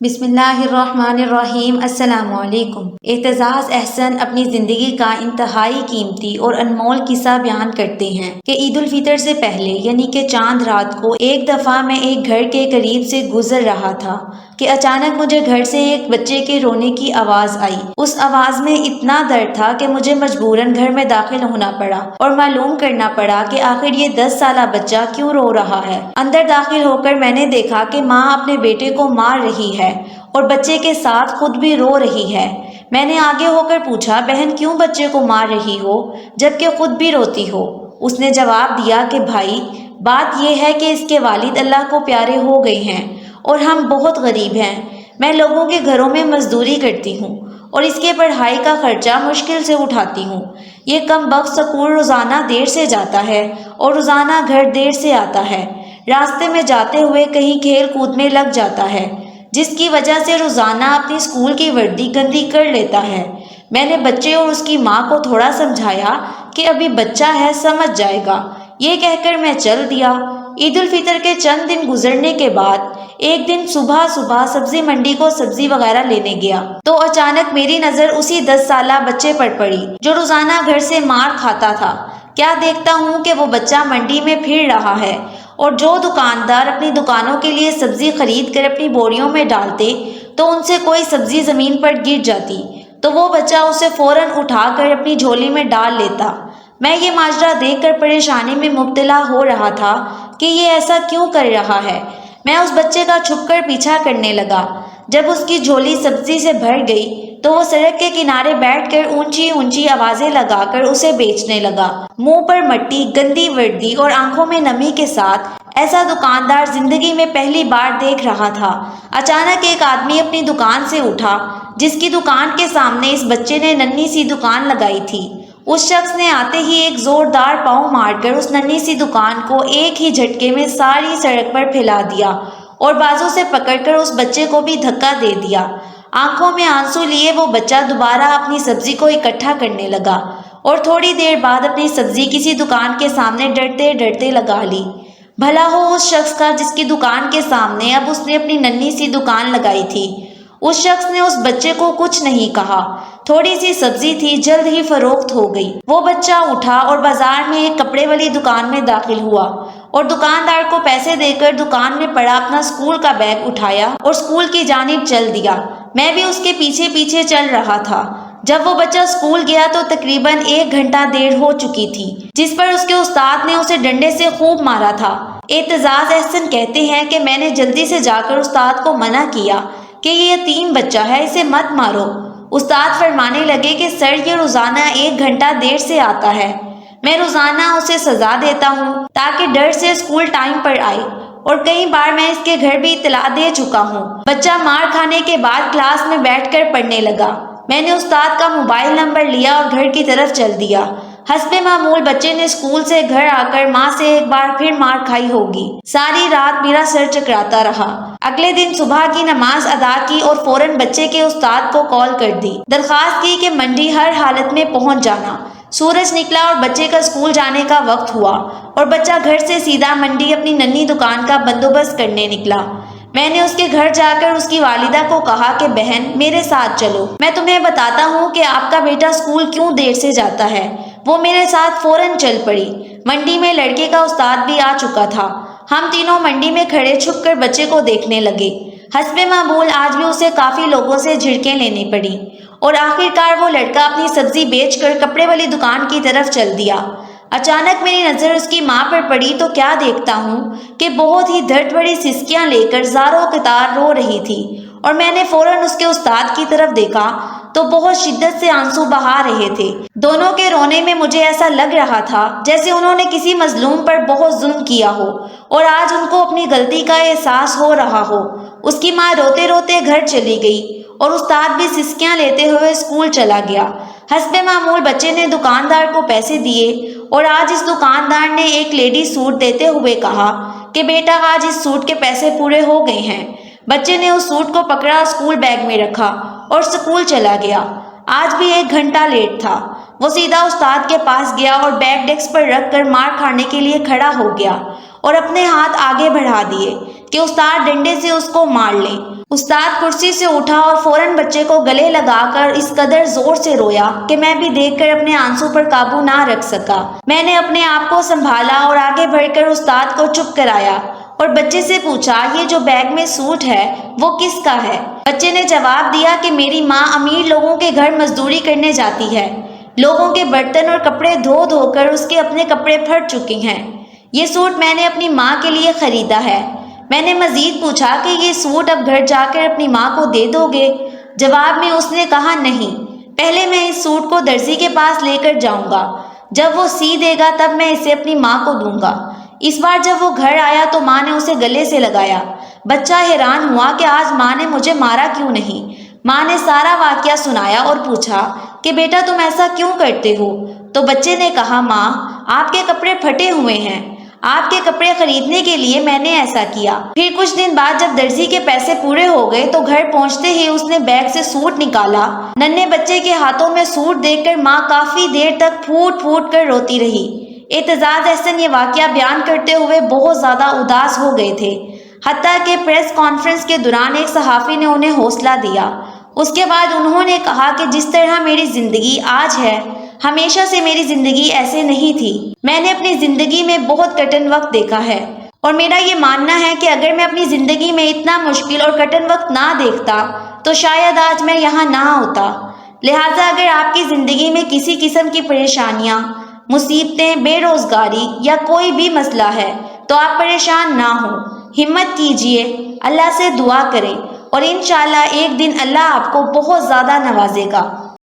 بسم اللہ الرحمن الرحیم۔ السلام علیکم۔ اعتزاز احسن اپنی زندگی کا انتہائی قیمتی اور انمول قصہ بیان کرتے ہیں کہ عید الفطر سے پہلے یعنی کہ چاند رات کو ایک دفعہ میں ایک گھر کے قریب سے گزر رہا تھا کہ اچانک مجھے گھر سے ایک بچے کے رونے کی آواز آئی۔ اس آواز میں اتنا درد تھا کہ مجھے مجبوراً گھر میں داخل ہونا پڑا اور معلوم کرنا پڑا کہ آخر یہ 10 سالہ بچہ کیوں رو رہا ہے۔ اندر داخل ہو کر میں نے دیکھا کہ ماں اپنے بیٹے کو مار رہی ہے اور بچے کے ساتھ خود بھی رو رہی ہے۔ میں نے آگے ہو کر پوچھا، بہن کیوں بچے کو مار رہی ہو جبکہ خود بھی روتی ہو؟ اس نے جواب دیا کہ بھائی بات یہ ہے کہ اس کے والد اللہ کو پیارے ہو گئے ہیں اور ہم بہت غریب ہیں۔ میں لوگوں کے گھروں میں مزدوری کرتی ہوں اور اس کے پڑھائی کا خرچہ مشکل سے اٹھاتی ہوں۔ یہ کم بخت سکول روزانہ دیر سے جاتا ہے اور روزانہ گھر دیر سے آتا ہے۔ راستے میں جاتے ہوئے کہیں کھیل کود میں لگ جاتا ہے جس کی وجہ سے روزانہ اپنی اسکول کی وردی گندی کر لیتا ہے۔ میں نے بچے اور اس کی ماں کو تھوڑا سمجھایا کہ ابھی بچہ ہے، سمجھ جائے گا۔ یہ کہہ کر میں چل دیا۔ عید الفطر کے چند دن گزرنے کے بعد ایک دن صبح سبزی منڈی کو سبزی وغیرہ لینے گیا تو اچانک میری نظر اسی 10 سالہ بچے پر پڑی جو روزانہ گھر سے مار کھاتا تھا۔ کیا دیکھتا ہوں کہ وہ بچہ منڈی میں پھر رہا ہے اور جو دکاندار اپنی دکانوں کے لیے سبزی خرید کر اپنی بوریوں میں ڈالتے تو ان سے کوئی سبزی زمین پر گر جاتی تو وہ بچہ اسے فوراً اٹھا کر اپنی جھولی میں ڈال لیتا۔ میں یہ ماجرا دیکھ کر پریشانی میں مبتلا ہو رہا تھا کہ یہ ایسا کیوں کر رہا ہے۔ میں اس بچے کا چھپ کر پیچھا کرنے لگا۔ جب اس کی جھولی سبزی سے بھر گئی تو وہ سڑک کے کنارے بیٹھ کر اونچی اونچی آوازیں لگا کر اسے بیچنے لگا۔ منہ پر مٹی، گندی وردی اور آنکھوں میں نمی کے ساتھ ایسا دکاندار زندگی میں پہلی بار دیکھ رہا تھا۔ اچانک ایک آدمی اپنی دکان سے اٹھا جس کی دکان کے سامنے اس بچے نے ننھی سی دکان لگائی تھی۔ اس شخص نے آتے ہی ایک زوردار پاؤں مار کر اس ننھی سی دکان کو ایک ہی جھٹکے میں ساری سڑک پر پھیلا دیا اور بازو سے پکڑ کر اس بچے کو بھی دھکا دے دیا۔ آنکھوں میں آنسو لیے وہ بچہ دوبارہ اپنی سبزی کو اکٹھا کرنے لگا اور تھوڑی دیر بعد اپنی سبزی کسی دکان کے سامنے ڈرتے ڈرتے لگا لی۔ بھلا ہو اس شخص کا جس کی دکان کے سامنے اب اس نے اپنی ننھی سی دکان لگائی تھی۔ اس شخص نے اس بچے کو کچھ نہیں کہا۔ تھوڑی سی سبزی تھی، جلد ہی فروخت ہو گئی۔ وہ بچہ اٹھا اور بازار میں ایک کپڑے والی دکان میں داخل ہوا اور دکاندار کو پیسے دے کر دکان میں پڑا اپنا اسکول کا بیگ اٹھایا اور اسکول کی جانب چل دیا۔ میں بھی اس کے پیچھے پیچھے چل رہا تھا۔ جب وہ بچہ اسکول گیا تو تقریباً 1 گھنٹہ دیر ہو چکی تھی جس پر اس کے استاد نے اسے ڈنڈے سے خوب مارا تھا۔ اعتزاز احسن کہتے ہیں کہ میں نے جلدی سے جا کر استاد کو منع کیا کہ یہ یتیم بچہ ہے، اسے مت مارو۔ استاد فرمانے لگے کہ سر یہ روزانہ 1 گھنٹہ دیر سے آتا ہے، میں روزانہ اسے سزا دیتا ہوں تاکہ ڈر سے اسکول ٹائم پر آئے اور کئی بار میں اس کے گھر بھی اطلاع دے چکا ہوں۔ بچہ مار کھانے کے بعد کلاس میں بیٹھ کر پڑھنے لگا۔ میں نے استاد کا موبائل نمبر لیا اور گھر کی طرف چل دیا۔ حسب معمول بچے نے اسکول سے گھر آ کر ماں سے ایک بار پھر مار کھائی ہوگی۔ ساری رات میرا سر چکراتا رہا۔ اگلے دن صبح کی نماز ادا کی اور فوراً بچے کے استاد کو کال کر دی۔ درخواست کی کہ منڈی ہر حالت میں پہنچ جانا۔ سورج نکلا اور بچے کا اسکول جانے کا وقت ہوا اور بچہ گھر سے سیدھا منڈی اپنی ننھی دکان کا بندوبست کرنے نکلا۔ میں نے اس کے گھر جا کر اس کی والدہ کو کہا کہ بہن میرے ساتھ چلو، میں تمہیں بتاتا ہوں کہ آپ کا بیٹا اسکول کیوں دیر سے جاتا ہے۔ وہ میرے ساتھ فوراً چل پڑی۔ منڈی میں لڑکے کا استاد بھی آ چکا تھا۔ ہم تینوں منڈی میں کھڑے چھپ کر بچے کو دیکھنے لگے۔ حسب معمول آج بھی اسے کافی لوگوں سے جھڑکیں لینی پڑی اور آخرکار وہ لڑکا اپنی سبزی بیچ کر کپڑے والی دکان کی طرف چل دیا۔ اچانک میری نظر اس کی ماں پر پڑی تو کیا دیکھتا ہوں کہ بہت ہی درد بھری سسکیاں لے کر زاروں قطار رو رہی تھی اور میں نے فوراً اس کے استاد کی طرف دیکھا تو بہت شدت سے آنسو بہا رہے تھے۔ دونوں کے رونے میں مجھے ایسا لگ رہا تھا جیسے انہوں نے کسی مظلوم پر بہت ظلم کیا ہو اور آج ان کو اپنی غلطی کا احساس ہو رہا ہو۔ اس کی ماں روتے روتے گھر چلی گئی اور استاد بھی سسکیاں لیتے ہوئے اسکول چلا گیا۔ حسب معمول بچے نے دکاندار کو پیسے دیے اور آج اس دکاندار نے ایک لیڈی سوٹ دیتے ہوئے کہا کہ بیٹا آج اس سوٹ کے پیسے پورے ہو گئے ہیں۔ بچے نے اس سوٹ کو پکڑا، اسکول بیگ میں رکھا اور اسکول چلا گیا۔ آج بھی 1 گھنٹہ لیٹ تھا۔ وہ سیدھا استاد کے پاس گیا اور بیگ ڈیسک پر رکھ کر مار کھانے کے لیے کھڑا ہو گیا اور اپنے ہاتھ آگے بڑھا دیے۔ کہ استاد ڈنڈے سے اس کو مار لیں۔ استاد کرسی سے اٹھا اور فوراً بچے کو گلے لگا کر اس قدر زور سے رویا کہ میں بھی دیکھ کر اپنے آنسو پر قابو نہ رکھ سکا۔ میں نے اپنے آپ کو سنبھالا اور آگے بڑھ کر استاد کو چپ کرایا اور بچے سے پوچھا، یہ جو بیگ میں سوٹ ہے وہ کس کا ہے؟ بچے نے جواب دیا کہ میری ماں امیر لوگوں کے گھر مزدوری کرنے جاتی ہے، لوگوں کے برتن اور کپڑے دھو دھو کر اس کے اپنے کپڑے پھٹ چکے ہیں، یہ سوٹ میں نے اپنی ماں کے لیے خریدا ہے۔ میں نے مزید پوچھا کہ یہ سوٹ اب گھر جا کر اپنی ماں کو دے دو گے؟ جواب میں اس نے کہا، نہیں، پہلے میں اس سوٹ کو درزی کے پاس لے کر جاؤں گا، جب وہ سی دے گا تب میں اسے اپنی ماں کو دوں گا۔ اس بار جب وہ گھر آیا تو ماں نے اسے گلے سے لگایا۔ بچہ حیران ہوا کہ آج ماں نے مجھے مارا کیوں نہیں۔ ماں نے سارا واقعہ سنایا اور پوچھا کہ بیٹا تم ایسا کیوں کرتے ہو؟ تو بچے نے کہا، ماں آپ کے کپڑے پھٹے ہوئے ہیں، آپ کے کپڑے خریدنے کے لیے میں نے ایسا کیا۔ پھر کچھ دن بعد جب درزی کے پیسے پورے ہو گئے تو گھر پہنچتے ہی اس نے بیگ سے سوٹ نکالا۔ ننھے بچے کے ہاتھوں میں سوٹ دیکھ کر ماں کافی دیر تک پھوٹ پھوٹ کر روتی رہی۔ اعتزاز احسن یہ واقعہ بیان کرتے ہوئے بہت زیادہ اداس ہو گئے تھے، حتیٰ کہ پریس کانفرنس کے دوران ایک صحافی نے انہیں حوصلہ دیا۔ اس کے بعد انہوں نے کہا کہ جس طرح میری زندگی آج ہے، ہمیشہ سے میری زندگی ایسے نہیں تھی۔ میں نے اپنی زندگی میں بہت کٹھن وقت دیکھا ہے اور میرا یہ ماننا ہے کہ اگر میں اپنی زندگی میں اتنا مشکل اور کٹھن وقت نہ دیکھتا تو شاید آج میں یہاں نہ ہوتا۔ لہٰذا اگر آپ کی زندگی میں کسی قسم کی پریشانیاں، مصیبتیں، بے روزگاری یا کوئی بھی مسئلہ ہے تو آپ پریشان نہ ہوں، ہمت کیجیے، اللہ سے دعا کریں اور انشاءاللہ ایک دن اللہ آپ کو بہت زیادہ نوازے گا۔